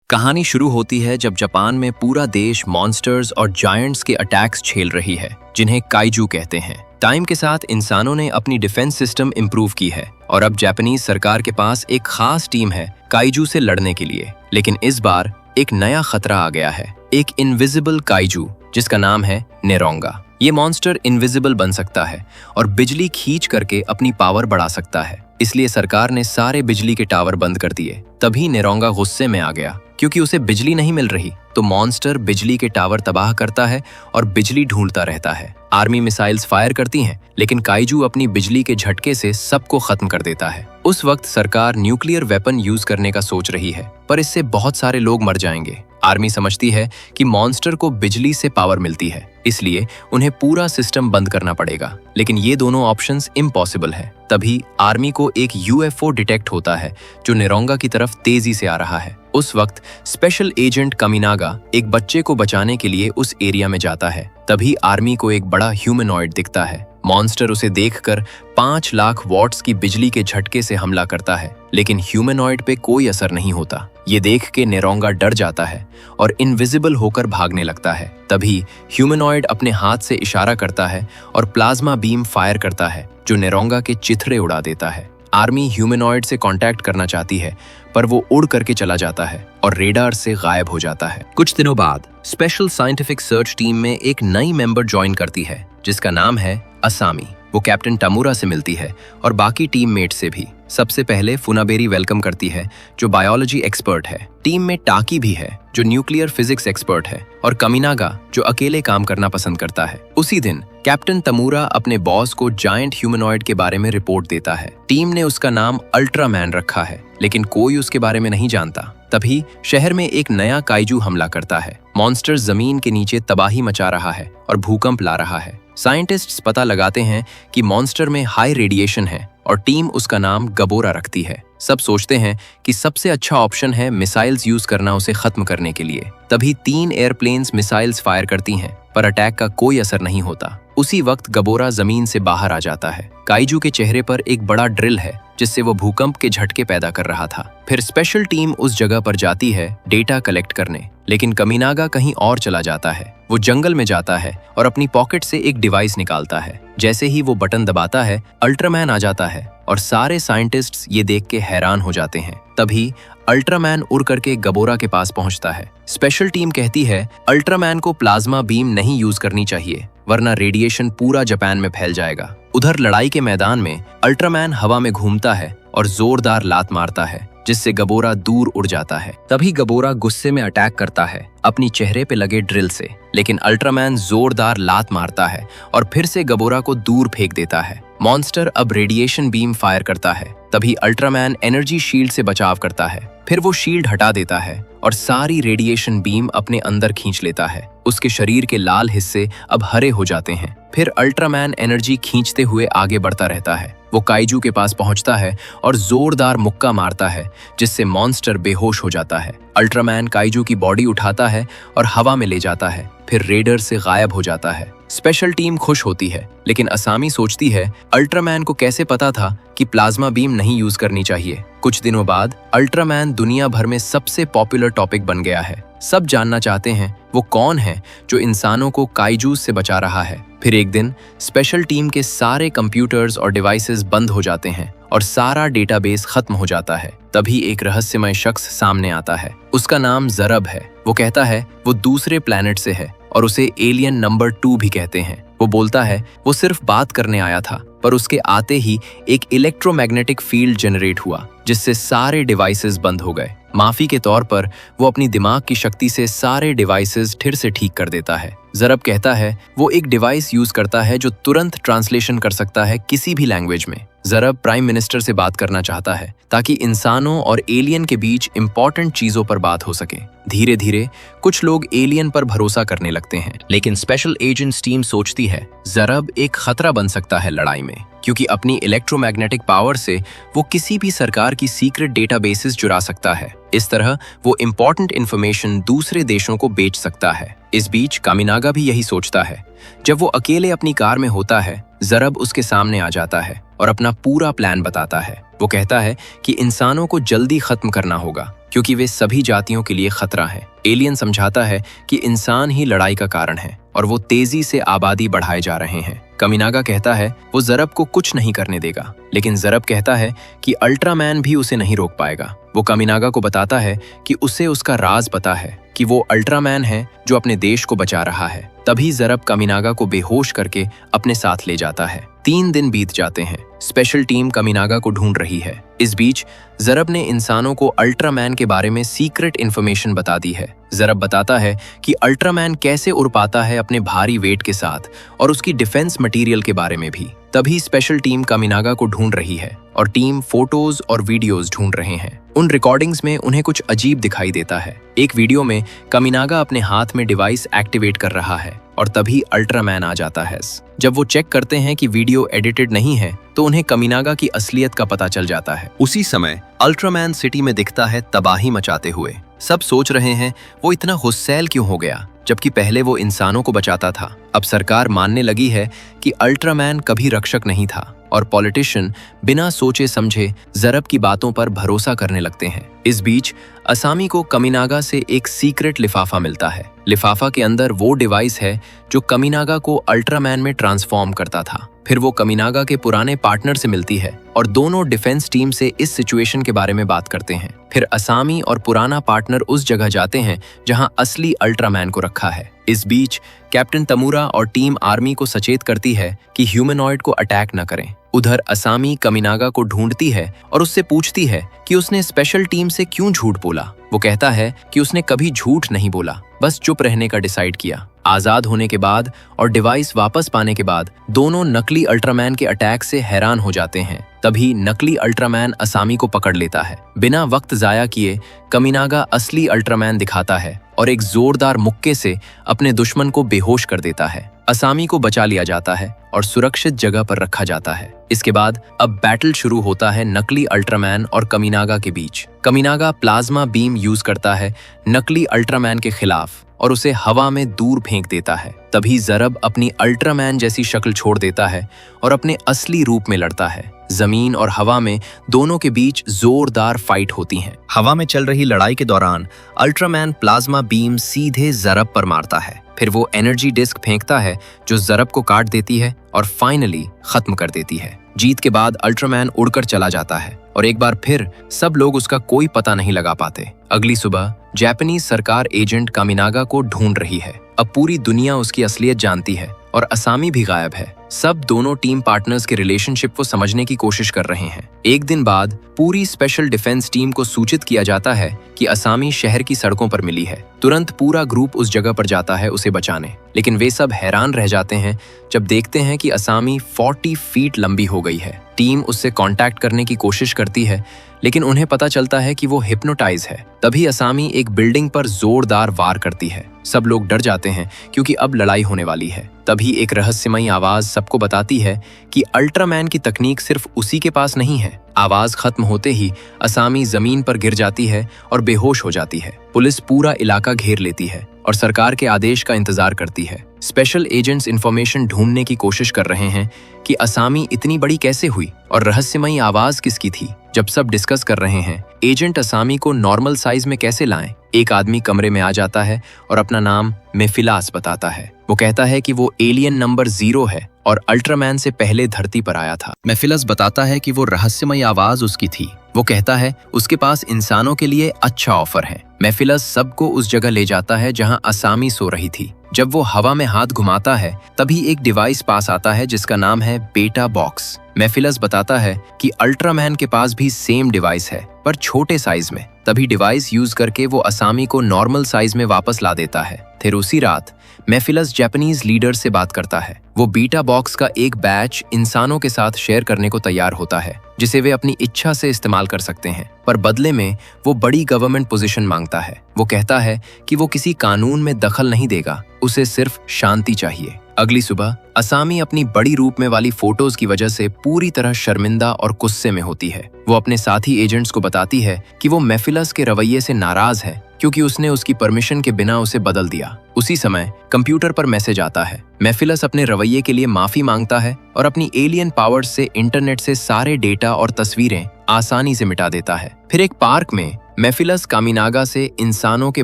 कहानी शुरू होती है जब जापान में पूरा देश मॉन्स्टर्स और जायंट्स के अटैक्स झेल रही है, जिन्हें काइजू कहते हैं। टाइम के साथ इंसानों ने अपनी डिफेंस सिस्टम इंप्रूव की है और अब जापानीज सरकार के पास एक खास टीम है काइजू से लड़ने के लिए। लेकिन इस बार एक नया खतरा आ गया है, एक इनविजिबल काइजू जिसका नाम है नेरोंगा। ये मॉन्स्टर इनविजिबल बन सकता है और बिजली खींच करके अपनी पावर बढ़ा सकता है। इसलिए सरकार ने सारे बिजली के टावर बंद कर दिए। तभी नेरोंगा गुस्से में आ गया, क्योंकि उसे बिजली नहीं मिल रही। तो मॉन्स्टर बिजली के टावर तबाह करता है और बिजली ढूंढता रहता है। आर्मी मिसाइल्स फायर करती हैं, लेकिन काइजू अपनी बिजली के झटके से सबको खत्म कर देता है। उस वक्त सरकार न्यूक्लियर वेपन यूज करने का सोच रही है, पर इससे बहुत सारे लोग मर जाएंगे। आर्मी समझती है कि मॉन्स्टर को बिजली से पावर मिलती है, इसलिए उन्हें पूरा सिस्टम बंद करना पड़ेगा। लेकिन ये दोनों ऑप्शंस इम्पॉसिबल है। तभी आर्मी को एक यूएफओ डिटेक्ट होता है जो नेरोंगा की तरफ तेजी से आ रहा है। उस वक्त स्पेशल एजेंट कमिनागा एक बच्चे को बचाने के लिए उस एरिया में जाता है। तभी आर्मी को एक बड़ा ह्यूमनॉइड दिखता है। मॉन्स्टर उसे देखकर 5 लाख वॉट्स की बिजली के झटके से हमला करता है, लेकिन ह्यूमनॉइड पे कोई असर नहीं होता। ये देख के नेरोंगा डर जाता है और इनविजिबल होकर भागने लगता है। तभी ह्यूमनॉइड अपने हाथ से इशारा करता है और प्लाज्मा बीम फायर करता है, जो नेरोंगा के चिथड़े उड़ा देता है। आर्मी ह्यूमनॉइड से कांटेक्ट करना चाहती है, पर वो उड़ करके चला जाता है और रेडार से गायब हो जाता है। कुछ दिनों बाद स्पेशल साइंटिफिक सर्च टीम में एक नई मेंबर ज्वाइन करती है, जिसका नाम है असामी। वो कैप्टन टमुरा से मिलती है और बाकी टीममेट से भी। सबसे पहले फुनाबेरी वेलकम करती है, जो बायोलॉजी एक्सपर्ट है। टीम में टाकी भी है, जो न्यूक्लियर फिजिक्स एक्सपर्ट है, और कमिनागा, जो अकेले काम करना पसंद करता है। उसी दिन कैप्टन तमुरा अपने बॉस को जायंट ह्यूमनॉइड के बारे में रिपोर्ट देता है। टीम ने उसका नाम अल्ट्रामैन रखा है, लेकिन कोई उसके बारे में नहीं जानता। तभी शहर में एक नया काइजू हमला करता है। मॉन्स्टर जमीन के नीचे तबाही मचा रहा है और भूकंप ला रहा है। साइंटिस्ट्स पता लगाते हैं कि मॉन्स्टर में हाई रेडिएशन है और टीम उसका नाम गबोरा रखती है। सब सोचते हैं कि सबसे अच्छा ऑप्शन है मिसाइल्स यूज करना उसे खत्म करने के लिए। तभी 3 एयरप्लेन्स मिसाइल्स फायर करती हैं, पर अटैक का कोई असर नहीं होता। उसी वक्त गबोरा जमीन से बाहर आ जाता है। काइजू के चेहरे पर एक बड़ा ड्रिल है, जिससे वो भूकंप के झटके पैदा कर रहा था। फिर स्पेशल टीम उस जगह पर जाती है डेटा कलेक्ट करने, लेकिन कमिनागा कहीं और चला जाता है। वो जंगल में जाता है और अपनी पॉकेट से एक डिवाइस निकालता है। जैसे ही वो बटन दबाता है, अल्ट्रामैन आ जाता है और सारे साइंटिस्ट्स ये देख के हैरान हो जाते हैं। तभी अल्ट्रामैन उड़ करके गबोरा के पास पहुंचता है। स्पेशल टीम कहती है अल्ट्रामैन को प्लाज्मा बीम नहीं यूज करनी चाहिए, वरना रेडिएशन पूरा जापान में फैल जाएगा। उधर लड़ाई के मैदान में अल्ट्रामैन हवा में घूमता है और जोरदार लात मारता है, जिससे गबोरा दूर उड़ जाता है। तभी गबोरा गुस्से में अटैक करता है अपनी चेहरे पे लगे ड्रिल से, लेकिन अल्ट्रामैन जोरदार लात मारता है और फिर से गबोरा को दूर फेंक देता है। मॉन्स्टर अब रेडिएशन बीम फायर करता है। तभी अल्ट्रामैन एनर्जी शील्ड से बचाव करता है। फिर वो शील्ड हटा देता है और सारी रेडिएशन बीम अपने अंदर खींच लेता है। उसके शरीर के लाल हिस्से अब हरे हो जाते हैं। फिर अल्ट्रामैन एनर्जी खींचते हुए आगे बढ़ता रहता है। वो काइजू के पास पहुंचता है और जोरदार मुक्का मारता है, जिससे मॉन्स्टर बेहोश हो जाता है। अल्ट्रामैन काइजू की बॉडी उठाता है और हवा में ले जाता है, फिर रेडर से गायब हो जाता है। स्पेशल टीम खुश होती है, लेकिन असामी सोचती है अल्ट्रामैन को कैसे पता था कि प्लाज्मा बीम नहीं यूज करनी चाहिए। कुछ दिनों बाद अल्ट्रामैन दुनिया भर में सबसे पॉपुलर टॉपिक बन गया है। सब जानना चाहते हैं वो कौन है जो इंसानों को काइजूस से बचा रहा है। फिर एक दिन स्पेशल टीम के सारे कंप्यूटर्स और डिवाइसेस बंद हो जाते हैं और सारा डेटाबेस खत्म हो जाता है। तभी एक रहस्यमय शख्स सामने आता है। उसका नाम जरब है। वो कहता है वो दूसरे प्लैनेट से है और उसे एलियन नंबर 2 भी कहते हैं। वो बोलता है वो सिर्फ बात करने आया था, पर उसके आते ही एक इलेक्ट्रोमैग्नेटिक फील्ड जनरेट हुआ, जिससे सारे डिवाइसेस बंद हो गए। माफी के तौर पर वो अपनी दिमाग की शक्ति से सारे डिवाइसेस फिर से ठीक कर देता है। जरब कहता है वो एक डिवाइस यूज करता है जो तुरंत ट्रांसलेशन कर सकता है किसी भी लैंग्वेज में। जरब प्राइम मिनिस्टर से बात करना चाहता है, ताकि इंसानों और एलियन के बीच इंपॉर्टेंट चीजों पर बात हो सके। धीरे धीरे कुछ लोग एलियन पर भरोसा करने लगते हैं, लेकिन स्पेशल एजेंट्स टीम सोचती है जरब एक खतरा बन सकता है लड़ाई में, क्योंकि अपनी इलेक्ट्रोमैग्नेटिक पावर से वो किसी भी सरकार की सीक्रेट डेटाबेसेस चुरा सकता है। इस तरह वो इंपॉर्टेंट इंफॉर्मेशन दूसरे देशों को बेच सकता है। इस बीच कामिनागा भी यही सोचता है। जब वो अकेले अपनी कार में होता है, जरब उसके सामने आ जाता है और अपना पूरा प्लान बताता है। वो कहता है कि इंसानों को जल्दी खत्म करना होगा क्योंकि वे सभी जातियों के लिए खतरा हैं। एलियन समझाता है कि इंसान ही लड़ाई का कारण है और वो तेजी से आबादी बढ़ाए जा रहे हैं। कमिनागा कहता है वो ज़रब को कुछ नहीं करने देगा, लेकिन ज़रब कहता है कि अल्ट्रामैन भी उसे नहीं रोक पाएगा। वो कमिनागा को बताता है कि उसे उसका राज पता है कि वो अल्ट्रामैन है जो अपने देश को बचा रहा है। तभी ज़रब कमिनागा को बेहोश करके अपने साथ ले जाता है। 3 दिन बीत जाते हैं। स्पेशल टीम कमिनागा को ढूंढ रही है। इस बीच ज़रब ने इंसानों को अल्ट्रामैन के बारे में सीक्रेट इन्फॉर्मेशन बता दी है। ज़रब बताता है कि अल्ट्रामैन कैसे उड़ पाता है अपने भारी वेट के साथ और उसकी डिफेंस मटेरियल के बारे में भी। तभी स्पेशल टीम कमिनागा को ढूंढ रही है और टीम फोटोज और वीडियोस ढूंढ रहे हैं। उन रिकॉर्डिंग्स में उन्हें कुछ अजीब दिखाई देता है। एक वीडियो में कमिनागा अपने हाथ में डिवाइस एक्टिवेट कर रहा है और तभी अल्ट्रामैन आ जाता है। जब वो चेक करते हैं कि वीडियो एडिटेड नहीं है तो उन्हें कमिनागा की असलियत का पता चल जाता है। उसी समय अल्ट्रामैन सिटी में दिखता है तबाही मचाते हुए। सब सोच रहे हैं वो इतना गुस्सैल क्यों हो गया, जबकि पहले वो इंसानों को बचाता था। अब सरकार मानने लगी है कि अल्ट्रामैन कभी रक्षक नहीं था और पॉलिटिशियन बिना सोचे समझे ज़रब की बातों पर भरोसा करने लगते हैं। इस बीच असामी को कमिनागा से एक सीक्रेट लिफाफा मिलता है। लिफाफा के अंदर वो डिवाइस है जो कमिनागा को अल्ट्रामैन में ट्रांसफॉर्म करता था। फिर वो कमिनागा के पुराने पार्टनर से मिलती है और दोनों डिफेंस टीम से इस सिचुएशन के बारे में बात करते हैं। फिर असामी और पुराना पार्टनर उस जगह जाते हैं जहां असली अल्ट्रामैन को रखा है। इस बीच कैप्टन तमुरा और टीम आर्मी को सचेत करती है कि ह्यूमनॉइड को अटैक न करें। उधर असामी कमिनागा को ढूंढती है और उससे पूछती है कि उसने स्पेशल टीम से क्यों झूठ बोला। वो कहता है कि उसने कभी झूठ नहीं बोला, बस चुप रहने का डिसाइड किया। आजाद होने के बाद और डिवाइस वापस पाने के बाद दोनों नकली अल्ट्रामैन के अटैक से हैरान हो जाते हैं। तभी नकली अल्ट्रामैन असामी को पकड़ लेता है। बिना वक्त जाया किए कमिनागा असली अल्ट्रामैन दिखाता है और एक जोरदार मुक्के से अपने दुश्मन को बेहोश कर देता है। असामी को बचा लिया जाता है और सुरक्षित जगह पर रखा जाता है। इसके बाद अब बैटल शुरू होता है नकली अल्ट्रामैन और कमिनागा के बीच। कमिनागा प्लाज्मा बीम यूज करता है नकली अल्ट्रामैन के खिलाफ और उसे हवा में दूर फेंक देता है। तभी ज़रब अपनी अल्ट्रामैन जैसी शक्ल छोड़ देता है और अपने असली रूप में लड़ता है। जमीन और हवा में दोनों के बीच जोरदार फाइट होती है। हवा में चल रही लड़ाई के दौरान अल्ट्रामैन प्लाज्मा बीम सीधे ज़रब पर मारता है। फिर वो एनर्जी डिस्क फेंकता है जो ज़रब को काट देती है और फाइनली खत्म कर देती है। जीत के बाद अल्ट्रामैन उड़कर चला जाता है और एक बार फिर सब लोग उसका कोई पता नहीं लगा पाते। अगली सुबह जापानीज सरकार एजेंट कमिनागा को ढूंढ रही है। अब पूरी दुनिया उसकी असलियत जानती है और असामी भी गायब है। सब दोनों टीम पार्टनर्स के रिलेशनशिप को समझने की कोशिश कर रहे हैं। एक दिन बाद पूरी स्पेशल डिफेंस टीम को सूचित किया जाता है कि असामी शहर की सड़कों पर मिली है। तुरंत पूरा ग्रुप उस जगह पर जाता है उसे बचाने, लेकिन वे सब हैरान रह जाते हैं जब देखते हैं कि असामी 40 फीट लंबी हो गई है। टीम उससे कांटेक्ट करने की कोशिश करती है, लेकिन उन्हें पता चलता है कि वो हिप्नोटाइज है। तभी असामी एक बिल्डिंग पर जोरदार वार करती है। सब लोग डर जाते हैं क्योंकि अब लड़ाई होने वाली है। तभी एक रहस्यमयी आवाज सबको बताती है कि अल्ट्रामैन की तकनीक सिर्फ उसी के पास नहीं है। आवाज खत्म होते ही असामी जमीन पर गिर जाती है और बेहोश हो जाती है। पुलिस पूरा इलाका घेर लेती है और सरकार के आदेश का इंतजार करती है। स्पेशल एजेंट्स इंफॉर्मेशन ढूंढने की कोशिश कर रहे हैं कि असामी इतनी बड़ी कैसे हुई और रहस्यमयी आवाज किसकी थी। जब सब डिस्कस कर रहे हैं एजेंट असामी को नॉर्मल साइज में कैसे लाएं, एक आदमी कमरे में आ जाता है और अपना नाम मेफिलास बताता है। वो कहता है कि वो एलियन नंबर 0 है और अल्ट्रामैन से पहले धरती पर आया था। मेफिलास बताता है कि वो रहस्यमयी आवाज उसकी थी। वो कहता है उसके पास इंसानों के लिए अच्छा ऑफर है। मेफिलास सबको उस जगह ले जाता है जहां असामी सो रही थी। जब वो हवा में हाथ घुमाता है तभी एक डिवाइस पास आता है जिसका नाम है बेटा बॉक्स। मेफिलास बताता है कि अल्ट्रामैन के पास भी सेम डिवाइस है पर छोटे साइज में। तभी डिवाइस यूज करके वो असामी को नॉर्मल साइज में वापस ला देता है। फिर उसी रात मेफिलास जापानीज लीडर से बात करता है। वो बीटा बॉक्स का एक बैच इंसानों के साथ शेयर करने को तैयार होता है जिसे वे अपनी इच्छा से इस्तेमाल कर सकते हैं, पर बदले में वो बड़ी गवर्नमेंट पोजीशन मांगता है। वो कहता है कि वो किसी कानून में दखल नहीं देगा, उसे सिर्फ शांति चाहिए। अगली सुबह असामी अपनी बड़ी रूप में वाली फोटोज की वजह से पूरी तरह शर्मिंदा और गुस्से में होती है। वो अपने साथी एजेंट्स को बताती है कि वो मेफिलस के रवैये से नाराज है क्योंकि उसने उसकी परमिशन के बिना उसे बदल दिया। उसी समय कंप्यूटर पर मैसेज आता है। मेफिलस अपने रवैये के लिए माफी मांगता है और अपनी एलियन पावर्स से इंटरनेट से सारे डेटा और तस्वीरें आसानी से मिटा देता है। फिर एक पार्क में मेफिलस कामिनागा से इंसानों के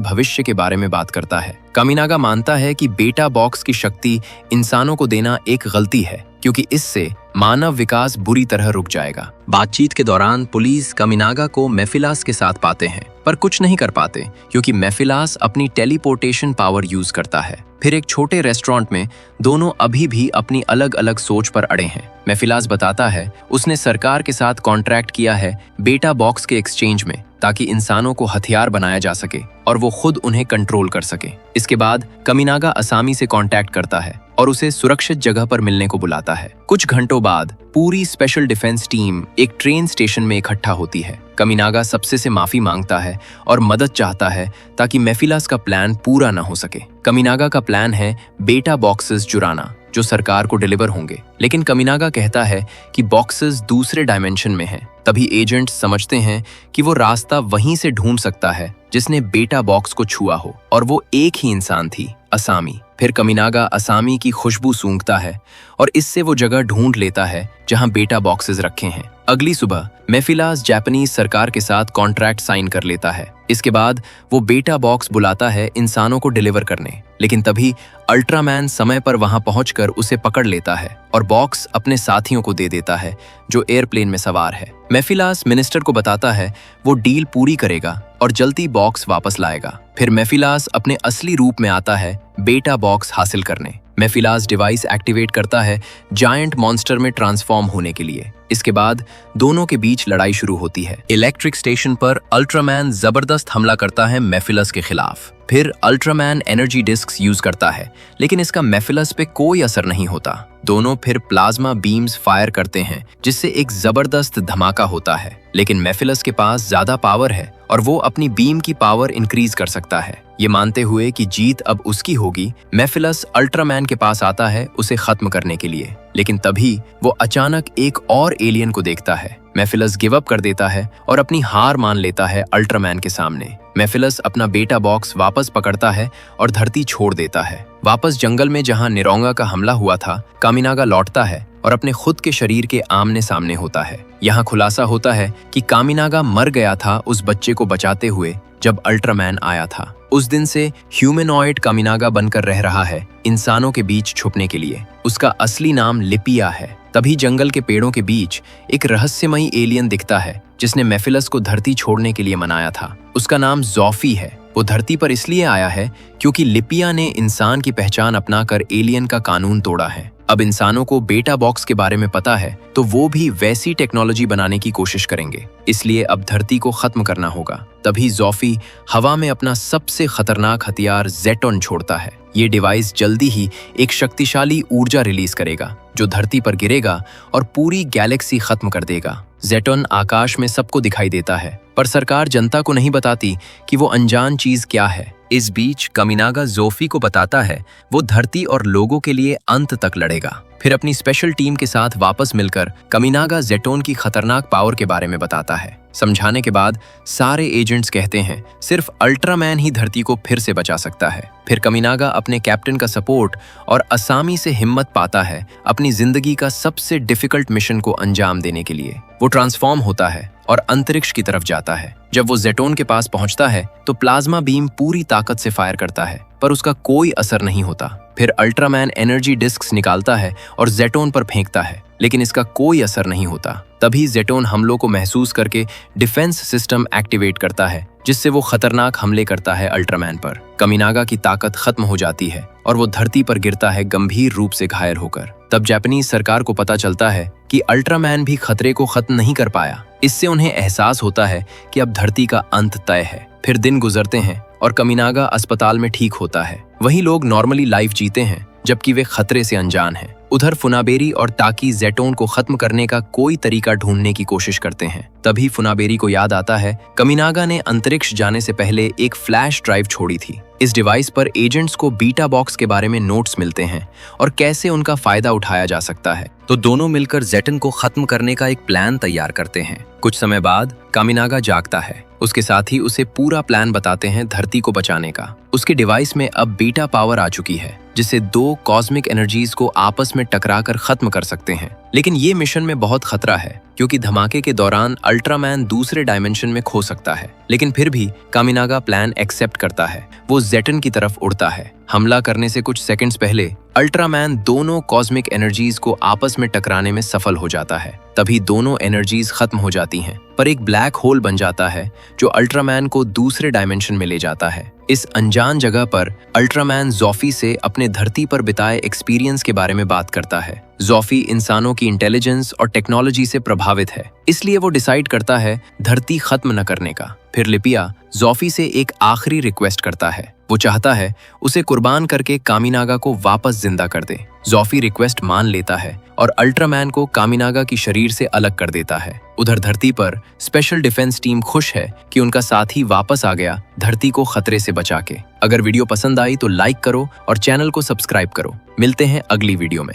भविष्य के बारे में बात करता है। कामिनागा मानता है कि बेटा बॉक्स की शक्ति इंसानों को देना एक गलती है क्योंकि इससे मानव विकास बुरी तरह रुक जाएगा। बातचीत के दौरान पुलिस कामिनागा को मेफिलास के साथ पाते हैं पर कुछ नहीं कर पाते क्योंकि मेफिलास अपनी टेलीपोर्टेशन पावर यूज करता है। फिर एक छोटे रेस्टोरेंट में दोनों अभी भी अपनी अलग अलग सोच पर अड़े हैं। मेफिलास बताता है उसने सरकार के साथ कॉन्ट्रैक्ट किया है बेटा बॉक्स के एक्सचेंज में ताकि इंसानों को हथियार बनाया जा सके और वो खुद उन्हें कंट्रोल कर सके। इसके बाद कामिनागा असामी से कांटेक्ट करता है और उसे सुरक्षित जगह पर मिलने को बुलाता है। कुछ घंटों बाद पूरी स्पेशल डिफेंस टीम एक ट्रेन स्टेशन में इकट्ठा होती है। कामिनागा सबसे से माफी मांगता है और मदद चाहता है ताकि मेफिलास का प्लान पूरा न हो सके। कामिनागा का प्लान है बेटा बॉक्सेस चुराना जो सरकार को डिलीवर होंगे, लेकिन कामिनागा कहता है कि बॉक्सेस दूसरे डायमेंशन में हैं। तभी एजेंट समझते हैं कि वो रास्ता वहीं से ढूंढ सकता है जिसने बेटा बॉक्स को छुआ हो और वो एक ही इंसान थी, असामी। फिर कामिनागा असामी की खुशबू सूंघता है और इससे वो जगह ढूंढ लेता है जहां बेटा बॉक्सेस रखे हैं। अगली सुबह मेफिलास जापानीज सरकार के साथ कॉन्ट्रैक्ट साइन कर लेता है। इसके बाद वो बेटा बॉक्स बुलाता है इंसानों को डिलीवर करने, लेकिन तभी अल्ट्रामैन समय पर वहां पहुंचकर उसे पकड़ लेता है और बॉक्स अपने साथियों को दे देता है जो एयरप्लेन में सवार है। मेफिलास मिनिस्टर को बताता है वो डील पूरी करेगा और जल्दी बॉक्स वापस लाएगा। फिर मेफिलास अपने असली रूप में आता है बेटा बॉक्स हासिल करने। मेफिलास डिवाइस एक्टिवेट करता है जायंट मॉन्स्टर में ट्रांसफॉर्म होने के लिए। इसके बाद दोनों के बीच लड़ाई शुरू होती है। इलेक्ट्रिक स्टेशन पर अल्ट्रामैन जबरदस्त हमला करता है मेफिलस के खिलाफ। फिर अल्ट्रामैन एनर्जी डिस्क्स यूज करता है, लेकिन इसका मेफिलस पे कोई असर नहीं होता। दोनों फिर प्लाज्मा बीम्स फायर करते हैं जिससे एक जबरदस्त धमाका होता है, लेकिन मेफिलस के पास ज्यादा पावर है और वो अपनी बीम की पावर इंक्रीज कर सकता है। ये मानते हुए कि जीत अब उसकी होगी, मेफिलस अल्ट्रामैन के पास आता है उसे खत्म करने के लिए, लेकिन तभी वो अचानक एक और एलियन को देखता है। मेफिलस गिव अप कर देता है और अपनी हार मान लेता है अल्ट्रामैन के सामने। मेफिलस अपना बेटा बॉक्स वापस पकड़ता है और धरती छोड़ देता है। वापस जंगल में जहां निरोंगा का हमला हुआ था, कामिनागा लौटता है और अपने खुद के शरीर के आमने सामने होता है। यहाँ खुलासा होता है कि कामिनागा मर गया था उस बच्चे को बचाते हुए जब अल्ट्रामैन आया था। उस दिन से ह्यूमनॉइड कामिनागा बनकर रह रहा है इंसानों के बीच छुपने के लिए। उसका असली नाम लिपिया है। तभी जंगल के पेड़ों के बीच एक रहस्यमयी एलियन दिखता है जिसने मेफिलस को धरती छोड़ने के लिए मनाया था। उसका नाम ज़ॉफी है। वो धरती पर इसलिए आया है क्योंकि लिपिया ने इंसान की पहचान अपनाकर एलियन का कानून तोड़ा है। अब इंसानों को बेटा बॉक्स के बारे में पता है तो वो भी वैसी टेक्नोलॉजी बनाने की कोशिश करेंगे, इसलिए अब धरती को खत्म करना होगा। तभी ज़ॉफी हवा में अपना सबसे खतरनाक हथियार जेटॉन छोड़ता है। ये डिवाइस जल्दी ही एक शक्तिशाली ऊर्जा रिलीज करेगा जो धरती पर गिरेगा और पूरी गैलेक्सी खत्म कर देगा। जेटॉन आकाश में सबको दिखाई देता है, पर सरकार जनता को नहीं बताती कि वो अनजान चीज क्या है। इस बीच कामिनागा ज़ॉफी को बताता है वो धरती और लोगों के लिए अंत तक लड़ेगा। फिर अपनी स्पेशल टीम के साथ वापस मिलकर कामिनागा जेटॉन की खतरनाक पावर के बारे में बताता है। समझाने के बाद सारे एजेंट्स कहते हैं सिर्फ अल्ट्रामैन ही धरती को फिर से बचा सकता है। फिर कामिनागा अपने कैप्टन का सपोर्ट और असामी से हिम्मत पाता है अपनी जिंदगी का सबसे डिफिकल्ट मिशन को अंजाम देने के लिए। वो ट्रांसफॉर्म होता है और अंतरिक्ष की तरफ जाता है। जब वो जेटॉन के पास पहुंचता है तो प्लाज्मा बीम पूरी ताकत से फायर करता है, पर उसका कोई असर नहीं होता। फिर अल्ट्रामैन एनर्जी डिस्क्स निकालता है और जेटॉन पर फेंकता है, लेकिन इसका कोई असर नहीं होता। तभी जेटॉन हमलों को महसूस करके डिफेंस सिस्टम एक्टिवेट करता है, जिससे वो खतरनाक हमले करता है अल्ट्रामैन पर। कामिनागा की ताकत खत्म हो जाती है और वो धरती पर गिरता है गंभीर रूप से घायल होकर। तब जापानीज सरकार को पता चलता है कि अल्ट्रामैन भी खतरे को खत्म नहीं कर पाया। इससे उन्हें एहसास होता है कि अब धरती का अंत तय है। फिर दिन गुजरते हैं और कामिनागा अस्पताल में ठीक होता है। वहीं लोग नॉर्मली लाइफ जीते हैं। जबकि वे खतरे से अनजान हैं। उधर फुनाबेरी और ताकी जेटोन को खत्म करने का कोई तरीका ढूंढने की कोशिश करते हैं। तभी फुनाबेरी को याद आता है कमिनागा ने अंतरिक्ष जाने से पहले एक फ्लैश ड्राइव छोड़ी थी। इस डिवाइस पर एजेंट्स को बीटा बॉक्स के बारे में नोट्स मिलते हैं और कैसे उनका फायदा उठाया जा सकता है। तो दोनों मिलकर जेटन को खत्म करने का एक प्लान तैयार करते हैं। कुछ समय बाद कामिनागा जागता है। उसके साथ ही उसे पूरा प्लान बताते हैं धरती को बचाने का। उसके डिवाइस में अब बीटा पावर आ चुकी है जिससे 2 कॉस्मिक एनर्जीज को आपस में टकराकर खत्म कर सकते हैं। लेकिन ये मिशन में बहुत खतरा है क्योंकि धमाके के दौरान अल्ट्रामैन दूसरे डायमेंशन में खो सकता है। लेकिन फिर भी कामिनागा प्लान एक्सेप्ट करता है। वो जेटन की तरफ उड़ता है। हमला करने से कुछ सेकंड्स पहले अल्ट्रामैन दोनों कॉस्मिक एनर्जीज को आपस में टकराने में सफल हो जाता है। तभी दोनों एनर्जीज खत्म हो जाती हैं, पर एक ब्लैक होल बन जाता है जो अल्ट्रामैन को दूसरे डायमेंशन में ले जाता है। इस अनजान जगह पर अल्ट्रामैन ज़ॉफी से अपने धरती पर बिताए एक्सपीरियंस के बारे में बात करता है। ज़ॉफी इंसानों की इंटेलिजेंस और टेक्नोलॉजी से प्रभावित है, इसलिए वो डिसाइड करता है धरती खत्म न करने का। फिर लिपिया ज़ॉफी से एक आखिरी रिक्वेस्ट करता है। वो चाहता है उसे कुर्बान करके कामिनागा को वापस जिंदा कर दे। ज़ॉफी रिक्वेस्ट मान लेता है और अल्ट्रामैन को कामिनागा की शरीर से अलग कर देता है। उधर धरती पर स्पेशल डिफेंस टीम खुश है कि उनका साथी वापस आ गया धरती को खतरे से बचा के। अगर वीडियो पसंद आई तो लाइक करो और चैनल को सब्सक्राइब करो। मिलते हैं अगली वीडियो में।